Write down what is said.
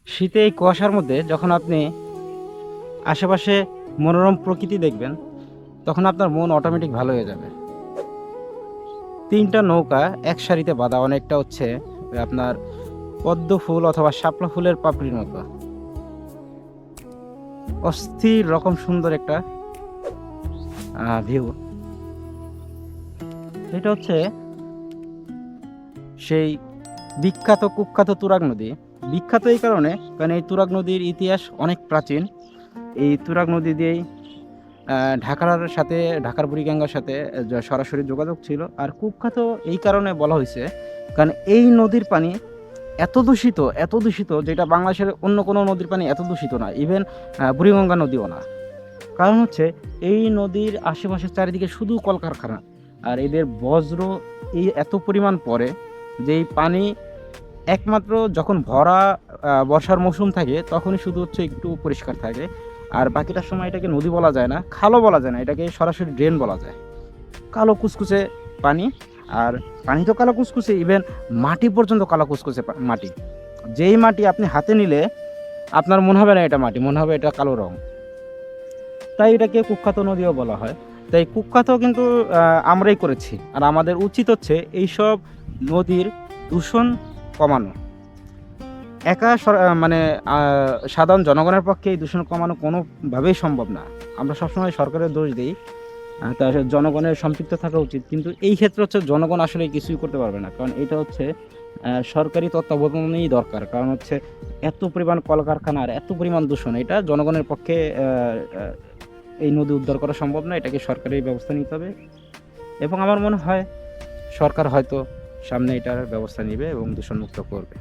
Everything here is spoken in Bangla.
শীতে এই কুয়াশার মধ্যে যখন আপনি আশেপাশে মনোরম প্রকৃতি দেখবেন, তখন আপনার মন অটোমেটিক ভালো হয়ে যাবে। তিনটা নৌকা এক সারিতে বাঁধা, অনেকটা হচ্ছে আপনার পদ্ম ফুল অথবা শাপলা ফুলের পাপড়ির মতো। অস্থির রকম সুন্দর একটা ভিউ। এটা হচ্ছে সেই বিখ্যাত কুখ্যাত তুরাগ নদী। বিখ্যাত এই কারণে, কারণ এই তুরাগ নদীর ইতিহাস অনেক প্রাচীন। এই তুরাগ নদী দিয়েই ঢাকার বুড়িগঙ্গার সাথে সরাসরি যোগাযোগ ছিল। আর কুখ্যাত এই কারণে বলা হয়েছে, কারণ এই নদীর পানি এত দূষিত যেটা বাংলাদেশের অন্য কোনো নদীর পানি এত দূষিত না, ইভেন বুড়িগঙ্গা নদীও না। কারণ হচ্ছে এই নদীর আশেপাশে চারিদিকে শুধু কলকারখানা, আর এদের বজ্র এই এত পরিমাণ পড়ে যে এই পানি একমাত্র যখন ভরা বর্ষার মৌসুম থাকে তখনই শুধু হচ্ছে একটু পরিষ্কার থাকে। আর বাকিটার সময় এটাকে নদী বলা যায় না, খালও বলা যায় না, এটাকে সরাসরি ড্রেন বলা যায়। কালো কুচকুচে পানি, আর পানি তো কালো কুচকুচে, ইভেন মাটি পর্যন্ত কালো কুচকুচে মাটি। যেই মাটি আপনি হাতে নিলে আপনার মনে হবে না এটা মাটি, মনে হবে এটা কালো রং। তাই এটাকে কুখ্যাত নদীও বলা হয়। তাই কুখ্যাত কিন্তু আমরাই করেছি, আর আমাদের উচিত হচ্ছে এইসব নদীর দূষণ কমানো। মানে সাধারণ জনগণের পক্ষে এই দূষণ কমানো কোনোভাবেই সম্ভব না। আমরা সবসময় সরকারের দোষ দিই, তা জনগণের সম্পৃক্ত থাকা উচিত, কিন্তু এই ক্ষেত্রে হচ্ছে জনগণ আসলে কিছুই করতে পারবে না। কারণ এটা হচ্ছে সরকারি তত্ত্বাবধানেই দরকার। কারণ হচ্ছে এত পরিমাণ কলকারখানা আর এত পরিমাণ দূষণ, এটা জনগণের পক্ষে এই নদী উদ্ধার করা সম্ভব না। এটাকে সরকারি ব্যবস্থা নিতে হবে, এবং আমার মনে হয় সরকার হয়তো সামনে এটার ব্যবস্থা নেবে এবং দূষণমুক্ত করবে।